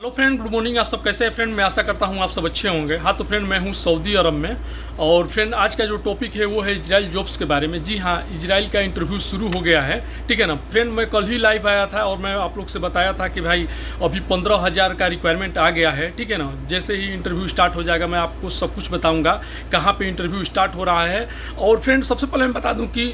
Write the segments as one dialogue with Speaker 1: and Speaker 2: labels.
Speaker 1: Hello friend, good morning. आप सब कैसे हैं फ्रेंड? मैं आशा करता हूं आप सब अच्छे होंगे। हाँ तो फ्रेंड, मैं हूं सऊदी अरब में और फ्रेंड आज का जो टॉपिक है वो है इजराइल जॉब्स के बारे में। जी हाँ, इजराइल का इंटरव्यू शुरू हो गया है, ठीक है ना फ्रेंड। मैं कल ही लाइव आया था और मैं आप लोग से बताया था कि भाई अभी 15,000 का रिक्वायरमेंट आ गया है, ठीक है ना। जैसे ही इंटरव्यू स्टार्ट हो जाएगा मैं आपको सब कुछ बताऊँगा कहाँ पर इंटरव्यू स्टार्ट हो रहा है। और फ्रेंड सबसे पहले मैं बता दूँ कि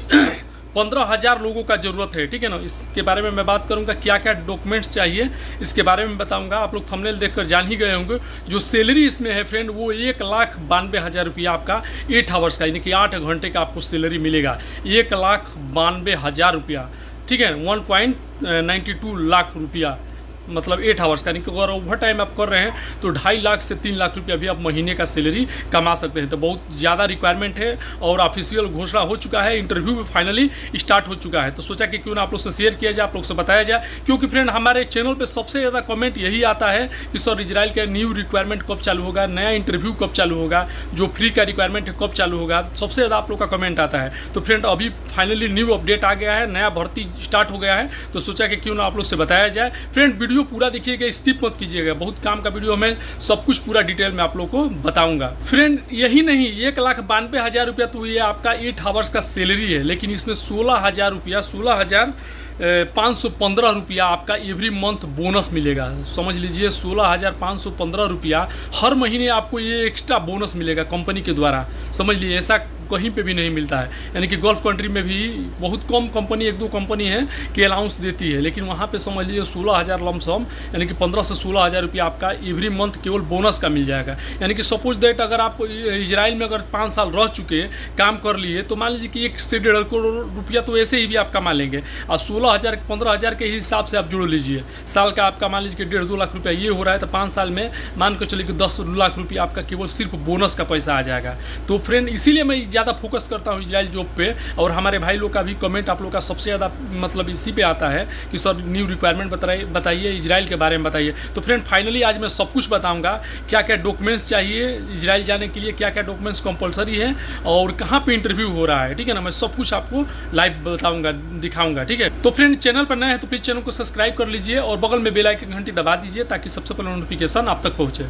Speaker 1: 15,000 लोगों का ज़रूरत है, ठीक है ना। इसके बारे में मैं बात करूंगा, क्या क्या डॉक्यूमेंट्स चाहिए इसके बारे में बताऊंगा। आप लोग थंबनेल देखकर जान ही गए होंगे। जो सैलरी इसमें है फ्रेंड वो 1,92,000 रुपया आपका 8 आवर्स का, यानी कि 8 घंटे का आपको सैलरी मिलेगा। 1,92,000 रुपया, ठीक है। 1.92 लाख रुपया मतलब 8 आवर्स का। यानी कि अगर ओवर टाइम आप कर रहे हैं तो 2.5 लाख से 3 लाख रुपया भी आप महीने का सैलरी कमा सकते हैं। तो बहुत ज़्यादा रिक्वायरमेंट है और ऑफिशियल घोषणा हो चुका है, इंटरव्यू भी फाइनली स्टार्ट हो चुका है। तो सोचा कि क्यों ना आप लोग से शेयर किया जाए, आप लोग से बताया जाए, क्योंकि फ्रेंड हमारे चैनल पर सबसे ज़्यादा कमेंट यही आता है कि सर इजराइल का न्यू रिक्वायरमेंट कब चालू होगा, नया इंटरव्यू कब चालू होगा, जो फ्री का रिक्वायरमेंट है कब चालू होगा। सबसे ज़्यादा आप लोग का कमेंट आता है। तो फ्रेंड अभी फाइनली न्यू अपडेट आ गया है, नया भर्ती स्टार्ट हो गया है। तो सोचा कि क्यों ना आप लोग से बताया जाए। फ्रेंड वीडियो पूरा देखिएगा, स्किप मत कीजिएगा, बहुत काम का वीडियो में सब कुछ पूरा डिटेल में आप लोग को बताऊंगा। फ्रेंड यही नहीं, 1,92,000 रुपया तो ये आपका 8 आवर्स का सैलरी है, लेकिन इसमें 16,000 रुपया 16,515 रुपया आपका एवरी मंथ बोनस मिलेगा। समझ लीजिए 16,515 रुपया हर महीने आपको ये एक्स्ट्रा बोनस मिलेगा कंपनी के द्वारा। समझ लीजिए ऐसा कहीं पे भी नहीं मिलता है। यानी कि गल्फ कंट्री में भी बहुत कम कंपनी, 1-2 कंपनी है कि अलाउंस देती है, लेकिन वहाँ पे समझ लीजिए 16,000 लमसम, यानी कि 15 से 16,000 रुपया आपका एवरी मंथ केवल बोनस का मिल जाएगा। यानी कि सपोज दैट अगर आप इजराइल में अगर 5 साल रह चुके काम कर लिए तो मान लीजिए कि 1 से 1.5 करोड़ रुपया तो ऐसे ही भी आप कमा लेंगे। और 16,000 15,000 के हिसाब से आप जोड़ लीजिए, साल का आपका मान लीजिए कि 1.5-2 लाख रुपया ये हो रहा है, तो 5 साल में मान के चलिए कि 10 लाख रुपया आपका केवल सिर्फ बोनस का पैसा आ जाएगा। तो फ्रेंड इसीलिए मैं ज़्यादा फोकस करता हूँ इजराइल जॉब पे। और हमारे भाई लोग का भी कमेंट आप लोग का सबसे ज़्यादा मतलब इसी पे आता है कि सर न्यू रिक्वायरमेंट बताइए, इजराइल के बारे में बताइए। तो फ्रेंड फाइनली आज मैं सब कुछ बताऊँगा, क्या क्या डॉक्यूमेंट्स चाहिए इजराइल जाने के लिए, क्या क्या डॉक्यूमेंट्स कंपलसरी है और कहाँ पर इंटरव्यू हो रहा है, ठीक है ना। मैं सब कुछ आपको लाइव बताऊँगा, दिखाऊँगा, ठीक है। तो फ्रेंड चैनल पर नए हैं तो प्लीज़ चैनल को सब्सक्राइब कर लीजिए और बगल में बेल आइकन घंटी दबा दीजिए ताकि सबसे पहले नोटिफिकेशन आप तक पहुँचे।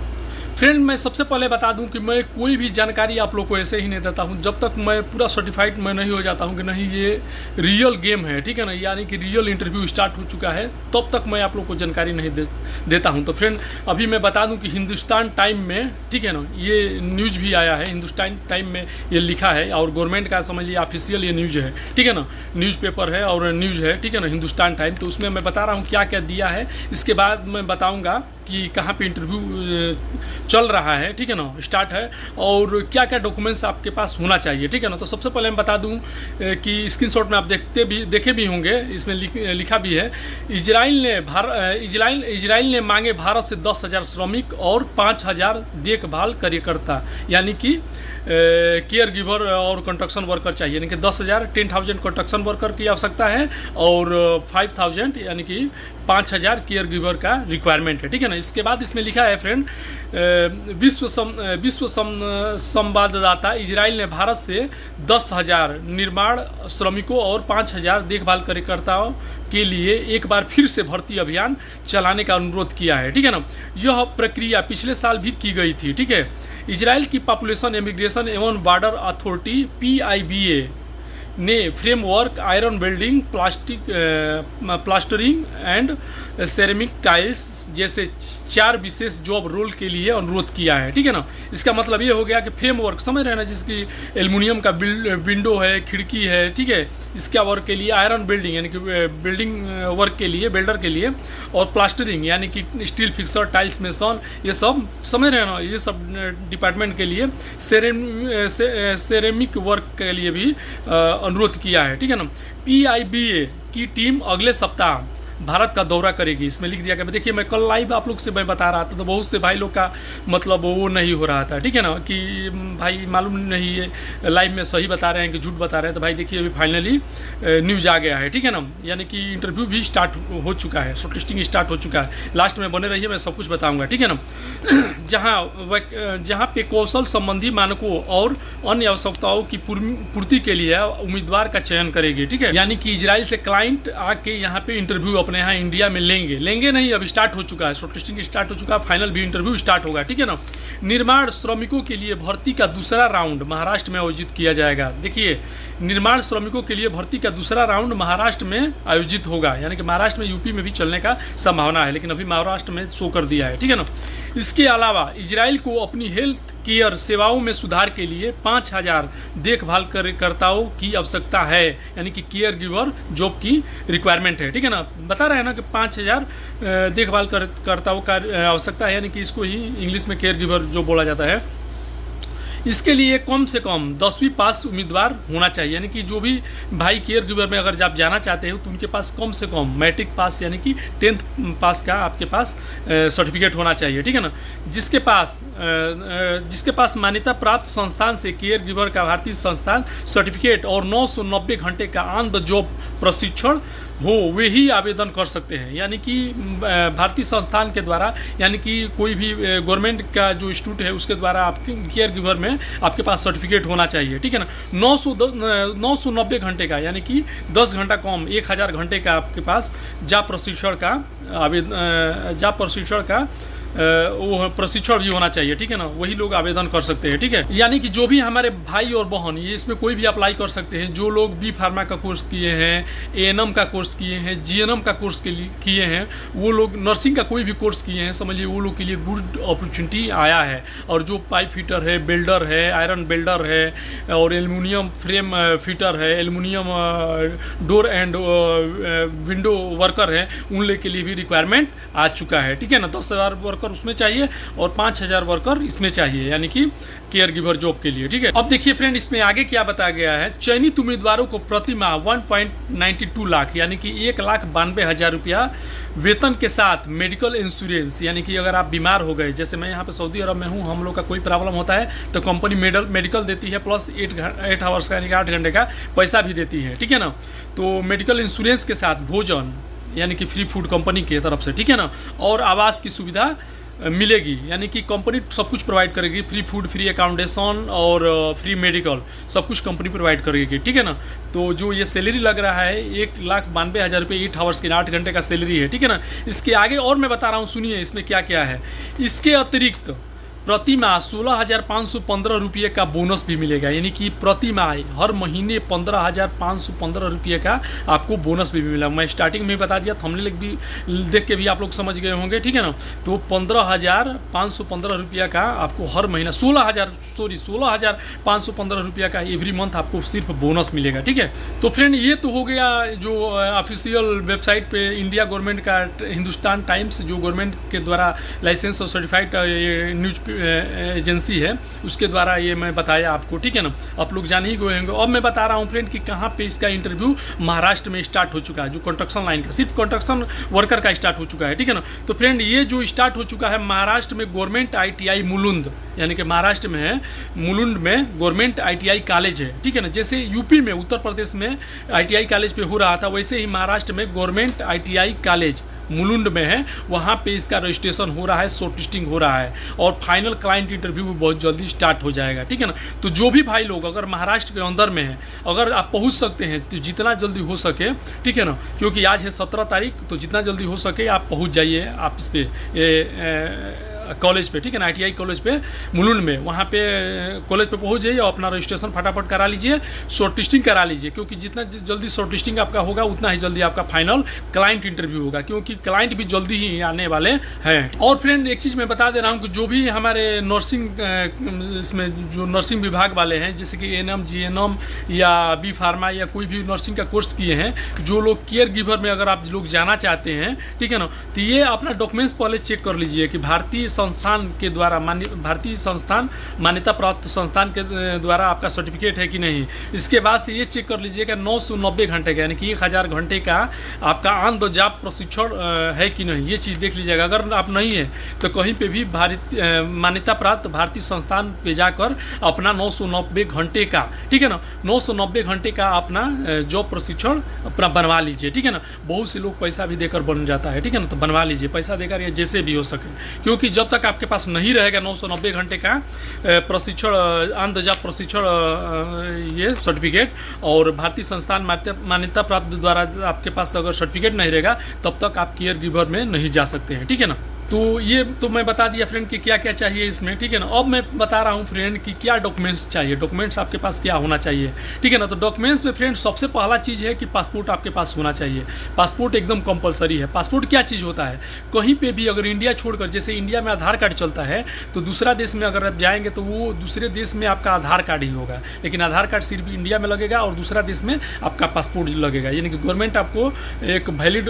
Speaker 1: फ्रेंड मैं सबसे पहले बता दूं कि मैं कोई भी जानकारी आप लोग को ऐसे ही नहीं देता हूं जब तक मैं पूरा सर्टिफाइड मैं नहीं हो जाता हूं कि नहीं ये रियल गेम है, ठीक है ना, यानी कि रियल इंटरव्यू स्टार्ट हो चुका है, तब तक मैं आप लोग को जानकारी नहीं देता हूं। तो फ्रेंड अभी मैं बता दूं कि हिंदुस्तान टाइम में, ठीक है ना, ये न्यूज़ भी आया है, हिंदुस्तान टाइम में ये लिखा है और गवर्नमेंट का समझ लीजिए ऑफिशियल ये न्यूज़ है, ठीक है ना, न्यूज़पेपर है और न्यूज़ है, ठीक है ना, हिंदुस्तान टाइम। तो उसमें मैं बता रहा हूँ क्या क्या दिया है। इसके बाद मैं बताऊँगा कि कहाँ पे इंटरव्यू चल रहा है, ठीक है ना, स्टार्ट है, और क्या क्या डॉक्यूमेंट्स आपके पास होना चाहिए, ठीक है ना। तो सबसे पहले मैं बता दूं कि स्क्रीनशॉट में आप देखे भी होंगे, इसमें लिखा भी है इजराइल ने मांगे भारत से 10,000 श्रमिक और 5,000 देखभाल कार्यकर्ता, यानी कि केयर गिवर और कंस्ट्रक्शन वर्कर चाहिए। यानी कि 10,000 कंस्ट्रक्शन वर्कर की आवश्यकता है और 5,000 यानी कि 5,000 केयर गिवर का रिक्वायरमेंट है, ठीक है ना। इसके बाद इसमें लिखा है फ्रेंड विश्व संवाददाता इजराइल ने भारत से 10,000 निर्माण श्रमिकों और 5,000 देखभाल कार्यकर्ताओं के लिए एक बार फिर से भर्ती अभियान चलाने का अनुरोध किया है, ठीक है ना। यह प्रक्रिया पिछले साल भी की गई थी, ठीक है। इजराइल की पॉपुलेशन इमिग्रेशन एवं बॉर्डर अथॉरिटी PIBA ने framework iron welding, plastering and ceramic tiles जैसे 4 विशेष जॉब रोल के लिए अनुरोध किया है, ठीक है ना। इसका मतलब ये हो गया कि फ्रेमवर्क समझ रहे हैं ना, जिसकी एल्युमिनियम का विंडो है, खिड़की है, ठीक है, इसका वर्क के लिए आयरन वेल्डिंग यानी कि बिल्डिंग वर्क के लिए, बिल्डर के लिए, और प्लास्टरिंग यानी कि स्टील फिक्सर, टाइल्स मेसन, ये सब समझ रहे हैं ना, ये सब डिपार्टमेंट के लिए, सेरेमिक वर्क के लिए भी अनुरोध किया है, ठीक है ना। PIBA की टीम अगले सप्ताह भारत का दौरा करेगी, इसमें लिख दिया गया। देखिए मैं कल लाइव आप लोग से मैं बता रहा था तो बहुत से भाई लोग का मतलब वो नहीं हो रहा था, ठीक है ना, कि भाई मालूम नहीं ये लाइव में सही बता रहे हैं कि झूठ बता रहे हैं। तो भाई देखिए अभी फाइनली न्यूज़ आ गया है, ठीक है ना, यानी कि इंटरव्यू भी स्टार्ट हो चुका है, शॉर्टलिस्टिंग स्टार्ट हो चुका है। लास्ट में बने रहिए, मैं सब कुछ बताऊँगा, ठीक है ना। जहाँ पे कौशल संबंधी मानकों और अन्य आवश्यकताओं की पूर्ति के लिए उम्मीदवार का चयन करेगी, ठीक है। यानी कि इजराइल से क्लाइंट आके यहाँ पे इंटरव्यू अपने यहाँ इंडिया में लेंगे नहीं, अभी स्टार्ट हो चुका है, शॉर्ट लिस्टिंग स्टार्ट हो चुका है, फाइनल भी इंटरव्यू स्टार्ट होगा, ठीक है ना। निर्माण श्रमिकों के लिए भर्ती का दूसरा राउंड महाराष्ट्र में आयोजित किया जाएगा। देखिए, निर्माण श्रमिकों के लिए भर्ती का दूसरा राउंड महाराष्ट्र में आयोजित होगा, यानी कि महाराष्ट्र में, यूपी में भी चलने का संभावना है, लेकिन अभी महाराष्ट्र में शो कर दिया है, ठीक है ना। इसके अलावा इजराइल को अपनी हेल्थ केयर सेवाओं में सुधार के लिए 5000 देखभाल कार्यकर्ताओं की आवश्यकता है, यानी कि केयर गिवर जॉब की रिक्वायरमेंट है, ठीक है ना। बता रहे हैं ना कि 5000 देखभाल कर्ताओं का आवश्यकता है, यानी कि इसको ही इंग्लिश में केयर गिवर जो बोला जाता है। इसके लिए कम से कम 10वीं पास उम्मीदवार होना चाहिए, यानी कि जो भी भाई केयर गिवर में अगर आप जाना चाहते हो तो उनके पास कम से कम मैट्रिक पास यानी कि 10th पास का आपके पास सर्टिफिकेट होना चाहिए, ठीक है ना। जिसके पास मान्यता प्राप्त संस्थान से केयर गिवर का भारतीय संस्थान सर्टिफिकेट और 990 घंटे का ऑन द जॉब प्रशिक्षण हो, वे ही आवेदन कर सकते हैं, यानी कि भारतीय संस्थान के द्वारा, यानी कि कोई भी गवर्नमेंट का जो इंस्टीट्यूट है उसके द्वारा आपके केयर गिवर में आपके पास सर्टिफिकेट होना चाहिए, ठीक है ना। 990 घंटे का, यानी कि 10 घंटा कम 1000 घंटे का आपके पास जॉब प्रशिक्षण का वो प्रशिक्षण भी होना चाहिए, ठीक है ना। वही लोग आवेदन कर सकते हैं, ठीक है। यानी कि जो भी हमारे भाई और बहन ये इसमें कोई भी अप्लाई कर सकते हैं, जो लोग बी फार्मा का कोर्स किए हैं, एएनएम का कोर्स किए हैं, जीएनएम का कोर्स किए हैं, वो लोग नर्सिंग का कोई भी कोर्स किए हैं, समझिए वो लोग के लिए गुड अपॉर्चुनिटी आया है। और जो पाइप फिटर है, बिल्डर है, आयरन बिल्डर है और एल्युमिनियम फ्रेम फिटर है, aluminium door and window worker है, उन लोग के लिए भी रिक्वायरमेंट आ चुका है, ठीक है ना। 10,000 वर्कर उसमें चाहिए और 5000 वर्कर इसमें चाहिए, यानी कि केयर गिवर जॉब के लिए, ठीक है। अब देखिए फ्रेंड, इसमें आगे क्या बताया गया है। चयनित उम्मीदवारों को प्रति माह 1.92 लाख यानी कि 1,92,000 रुपया वेतन के साथ मेडिकल इंश्योरेंस, यानी कि अगर आप बीमार हो गए, जैसे मैं यहाँ पे सऊदी अरब में हूँ, हम लोग का कोई प्रॉब्लम होता है तो कंपनी मेडिकल देती है, प्लस 8 आवर्स का यानी कि 8 घंटे का पैसा भी देती है, ठीक है ना। तो मेडिकल इंश्योरेंस के साथ भोजन यानी कि फ्री फूड कंपनी की तरफ से, ठीक है ना, और आवास की सुविधा मिलेगी, यानी कि कंपनी सब कुछ प्रोवाइड करेगी, फ्री फूड, फ्री अकाउंटेशन और फ्री मेडिकल, सब कुछ कंपनी प्रोवाइड करेगी, ठीक है ना। तो जो ये सैलरी लग रहा है 1,92,000 रुपये 8 आवर्स के 8 घंटे का सैलरी है, ठीक है ना। इसके आगे और मैं बता रहा हूँ, सुनिए इसमें क्या क्या है। इसके अतिरिक्त प्रति माह 16,515 रुपये का बोनस भी मिलेगा, यानी कि प्रति माह हर महीने 15,515 रुपये का आपको बोनस भी मिलेगा। मैं स्टार्टिंग में बता दिया, थंबनेल भी देख के भी आप लोग समझ गए होंगे, ठीक है ना। तो 15,515 रुपये का आपको हर महीना 16,515 रुपये का एवरी मंथ आपको सिर्फ बोनस मिलेगा, ठीक है। तो फ्रेंड, ये तो हो गया जो ऑफिशियल वेबसाइट पे इंडिया गवर्नमेंट का हिंदुस्तान टाइम्स जो गवर्नमेंट के द्वारा लाइसेंस और सर्टिफाइड न्यूज एजेंसी है, उसके द्वारा ये मैं बताया आपको, ठीक है ना। आप लोग जान ही गए होंगे। अब मैं बता रहा हूँ फ्रेंड कि कहाँ पे इसका इंटरव्यू महाराष्ट्र में स्टार्ट हो चुका है, जो कंस्ट्रक्शन लाइन का, सिर्फ कंस्ट्रक्शन वर्कर का स्टार्ट हो चुका है, ठीक है ना। तो फ्रेंड, ये जो स्टार्ट हो चुका है महाराष्ट्र में गवर्नमेंट ITI मुलुंद, यानी कि महाराष्ट्र में है मुलुंड में गवर्नमेंट ITI कॉलेज है, ठीक है ना। जैसे यूपी में, उत्तर प्रदेश में ITI कॉलेज पे हो रहा था, वैसे ही महाराष्ट्र में गवर्नमेंट ITI कॉलेज मुलुंड में है, वहाँ पे इसका रजिस्ट्रेशन हो रहा है, शॉर्ट लिस्टिंग हो रहा है और फाइनल क्लाइंट इंटरव्यू भी बहुत जल्दी स्टार्ट हो जाएगा, ठीक है ना। तो जो भी भाई लोग अगर महाराष्ट्र के अंदर में है, अगर आप पहुँच सकते हैं तो जितना जल्दी हो सके, ठीक है ना, क्योंकि आज है 17 तारीख, तो जितना जल्दी हो सके आप पहुँच जाइए आप इस पे कॉलेज पे, ठीक है ना, ITI कॉलेज पे मुलुंड में, वहाँ पे कॉलेज पे पहुँच जाइए और अपना रजिस्ट्रेशन फटाफट करा लीजिए, शॉर्ट लिस्टिंग करा लीजिए, क्योंकि जितना जल्दी शॉर्ट लिस्टिंग आपका होगा उतना ही जल्दी आपका फाइनल क्लाइंट इंटरव्यू होगा, क्योंकि क्लाइंट भी जल्दी ही आने वाले हैं। और फ्रेंड, एक चीज़ मैं बता दे रहा हूँ कि जो भी हमारे नर्सिंग इसमें जो नर्सिंग विभाग वाले हैं, जैसे कि ANM GNM या बी फार्मा या कोई भी नर्सिंग का कोर्स किए हैं, जो लोग केयर गिवर में अगर आप लोग जाना चाहते हैं, ठीक है ना, तो ये अपना डॉक्यूमेंट्स पहले चेक कर लीजिए कि भारतीय संस्थान के द्वारा भारतीय संस्थान मान्यता प्राप्त संस्थान के द्वारा आपका सर्टिफिकेट है कि नहीं। इसके बाद से ये चेक कर लीजिएगा 990 घंटे का, यानी कि 1000 घंटे का आपका ऑन द जॉब प्रशिक्षण है कि नहीं, ये चीज़ देख लीजिएगा। अगर आप नहीं है तो कहीं पे भी मान्यता प्राप्त भारतीय संस्थान पे जाकर अपना 990 घंटे का, ठीक है ना, 990 घंटे का अपना जॉब प्रशिक्षण अपना बनवा लीजिए, ठीक है ना। बहुत से लोग पैसा भी देकर बन जाता है, ठीक है ना, तो बनवा लीजिए पैसा देकर या जैसे भी हो सके, क्योंकि जब जब तक आपके पास नहीं रहेगा 990 घंटे का प्रशिक्षण ऑन द जॉब प्रशिक्षण ये सर्टिफिकेट और भारतीय संस्थान मान्यता प्राप्त द्वारा आपके पास अगर सर्टिफिकेट नहीं रहेगा तब तक आप केयर गिवर में नहीं जा सकते हैं। ठीक है ना। तो ये तो मैं बता दिया फ्रेंड कि क्या क्या चाहिए इसमें। ठीक है ना। अब मैं बता रहा हूँ फ्रेंड कि क्या डॉक्यूमेंट्स चाहिए, डॉक्यूमेंट्स आपके पास क्या होना चाहिए। ठीक है ना। तो डॉक्यूमेंट्स में फ्रेंड सबसे पहला चीज़ है कि पासपोर्ट आपके पास होना चाहिए। पासपोर्ट एकदम कंपलसरी है। पासपोर्ट क्या चीज़ होता है, कहीं पे भी अगर इंडिया छोड़कर, जैसे इंडिया में आधार कार्ड चलता है तो दूसरा देश में अगर आप जाएंगे तो वो दूसरे देश में आपका आधार कार्ड ही होगा, लेकिन आधार कार्ड सिर्फ इंडिया में लगेगा और दूसरा देश में आपका पासपोर्ट लगेगा। यानी कि गवर्नमेंट आपको एक वैलिड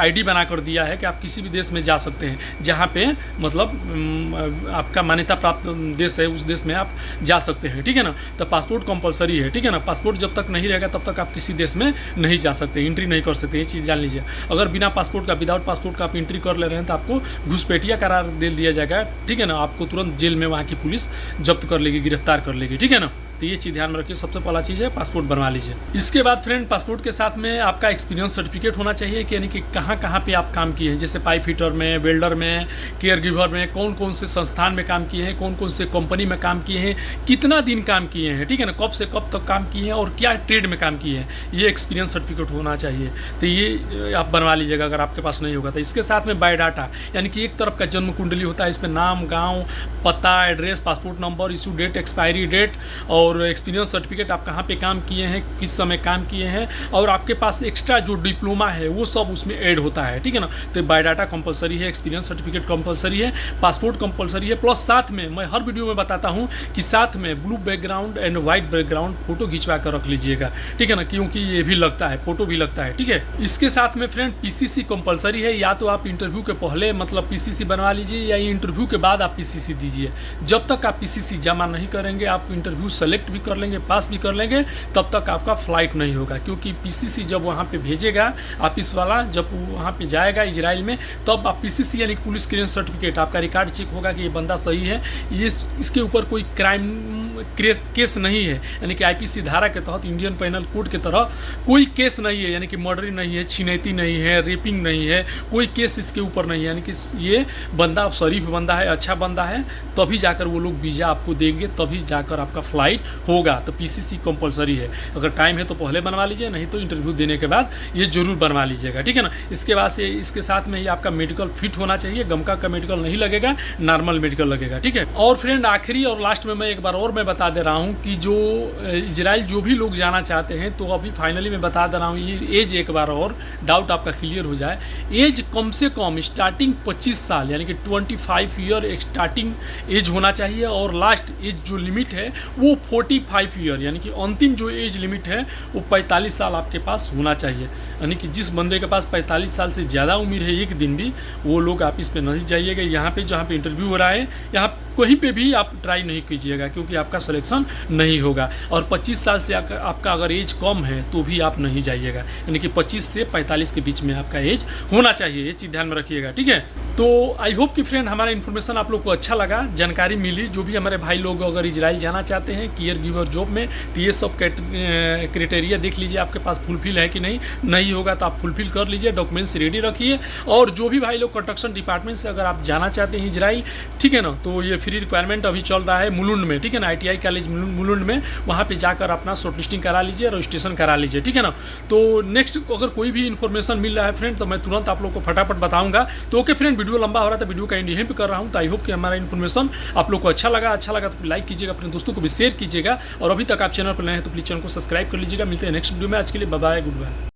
Speaker 1: ID बनाकर दिया है कि आप किसी भी देश में जा सकते हैं जहाँ पे मतलब आपका मान्यता प्राप्त देश है, उस देश में आप जा सकते हैं। ठीक है ना। तो पासपोर्ट कंपलसरी है। ठीक है ना। पासपोर्ट जब तक नहीं रहेगा तब तक आप किसी देश में नहीं जा सकते, एंट्री नहीं कर सकते। ये चीज़ जान लीजिए। अगर बिना पासपोर्ट का, विदाउट पासपोर्ट का आप एंट्री कर ले रहे हैं तो आपको घुसपैठिया करार दे दिया जाएगा। ठीक है ना। आपको तुरंत जेल में वहाँ की पुलिस जब्त कर लेगी, गिरफ्तार कर लेगी। ठीक है ना। तो ये चीज़ ध्यान में रखिए। सबसे पहला चीज़ है पासपोर्ट बनवा लीजिए। इसके बाद फ्रेंड पासपोर्ट के साथ में आपका एक्सपीरियंस सर्टिफिकेट होना चाहिए कि यानी कि कहाँ पे आप काम किए हैं, जैसे पाइप फिटर में, वेल्डर में, केयर गिवर में, कौन कौन से संस्थान में काम किए हैं, कौन कौन से कंपनी में काम किए हैं, कितना दिन काम किए हैं। ठीक है ना। कब से कब तक काम किए हैं और क्या ट्रेड में काम किए हैं, ये एक्सपीरियंस सर्टिफिकेट होना चाहिए। तो ये आप बनवा लीजिएगा अगर आपके पास नहीं होगा तो। इसके साथ में बायोडाटा, यानी कि एक तरफ का जन्म कुंडली होता है, इसमें नाम, गाँव, पता, address, passport number, issue date, expiry date और एक्सपीरियंस सर्टिफिकेट, आप कहाँ पे काम किए हैं, किस समय काम किए हैं और आपके पास एक्स्ट्रा जो डिप्लोमा है वो सब उसमें ऐड होता है। ठीक है ना। तो बायोडाटा कंपलसरी है, एक्सपीरियंस सर्टिफिकेट कंपलसरी है, पासपोर्ट कंपलसरी है, प्लस साथ में मैं हर वीडियो में बताता हूँ कि साथ में blue background and white background photo खिंचवा कर रख लीजिएगा। ठीक है ना। क्योंकि ये भी लगता है, फोटो भी लगता है। ठीक है। इसके साथ में फ्रेंड PCC कंपलसरी है। या तो आप इंटरव्यू के पहले मतलब PCC बनवा लीजिए या इंटरव्यू के बाद आप PCC दीजिए। जब तक आप PCC जमा नहीं करेंगे, आप इंटरव्यू सेलेक्ट भी कर लेंगे, पास भी कर लेंगे, तब तक आपका फ्लाइट नहीं होगा। क्योंकि PCC जब वहाँ पे भेजेगा ऑफिस वाला, जब वहाँ पे जाएगा इजराइल में, तब आप PCC यानी पुलिस क्लियरेंस सर्टिफिकेट, आपका रिकॉर्ड चेक होगा कि ये बंदा सही है, ये इसके ऊपर कोई क्राइम केस नहीं है, यानी कि IPC धारा के तहत, इंडियन पेनल कोड के तरह कोई केस नहीं है, यानी कि मर्डर नहीं है, छिनैती नहीं है, रेपिंग नहीं है, कोई केस इसके ऊपर नहीं है। यानी कि ये बंदा शरीफ बंदा है, अच्छा बंदा है, तभी जाकर वो लोग वीज़ा आपको देंगे, तभी जाकर आपका फ्लाइट होगा। तो PCC कंपलसरी है। अगर टाइम है तो पहले बनवा लीजिए, नहीं तो इंटरव्यू देने के बाद ये जरूर बनवा लीजिएगा। ठीक है ना। इसके बाद से इसके साथ में ये आपका मेडिकल फिट होना चाहिए। गमका का मेडिकल नहीं लगेगा, नॉर्मल मेडिकल लगेगा। ठीक है। और फ्रेंड आखिरी और लास्ट में मैं एक बार और मैं बता दे रहा हूँ कि जो इजराइल जो भी लोग जाना चाहते हैं तो अभी फाइनली मैं बता दे रहा हूँ, ये एज एक बार और डाउट आपका क्लियर हो जाए। एज कम से कम स्टार्टिंग 25 साल यानी कि 25 ईयर स्टार्टिंग एज होना चाहिए और लास्ट एज जो लिमिट है वो 45 ईयर यानी कि अंतिम जो एज लिमिट है वो 45 साल आपके पास होना चाहिए। यानी कि जिस बंदे के पास 45 साल से ज़्यादा उम्र है एक दिन भी, वो लोग आप इस पे नहीं जाइएगा। यहाँ पे जहाँ पे इंटरव्यू हो रहा है यहाँ कहीं पे भी आप ट्राई नहीं कीजिएगा क्योंकि आपका सिलेक्शन नहीं होगा। और 25 साल से आपका अगर एज कम है तो भी आप नहीं जाइएगा, यानी कि 25 से 45 के बीच में आपका एज होना चाहिए। ये चीज़ ध्यान में रखिएगा। ठीक है। तो आई होप कि फ्रेंड हमारा इन्फॉर्मेशन आप लोग को अच्छा लगा, जानकारी मिली। जो भी हमारे भाई लोग अगर इजराइल जाना चाहते हैं केयर गिवर जॉब में, तो ये सब क्राइटेरिया देख लीजिए आपके पास फुलफिल है कि नहीं होगा तो आप फुलफिल कर लीजिए, डॉक्यूमेंट्स रेडी रखिए। और जो भी भाई लोग कंस्ट्रक्शन डिपार्टमेंट से अगर आप जाना चाहते हैं इजराइल, ठीक है ना, तो ये फ्री रिक्वायरमेंट अभी चल रहा है मुलुंड में। ठीक है ना। ITI कॉलेज मुलुंड में, वहाँ पे जाकर अपना शॉर्ट लिस्टिंग करा लीजिए, रजिस्ट्रेशन करा लीजिए। ठीक है ना। तो नेक्स्ट अगर कोई भी इन्फॉर्मेशन मिल रहा है फ्रेंड तो मैं तुरंत आप लोग को फटाफट बताऊंगा। तो ओके फ्रेंड, वीडियो लंबा हो रहा था, वीडियो का एंड यहीं पे कर रहा हूँ। तो आई होप कि हमारा इन्फॉर्मेशन आप लोग को अच्छा लगा तो लाइक कीजिएगा, अपने दोस्तों को भी शेयर कीजिएगा और अभी तक आप चैनल पर नए हैं तो प्लीज़ चैनल को सब्सक्राइब कर लीजिएगा। मिलते हैं नेक्स्ट वीडियो में। आज के लिए बाय बाय, गुड बाय।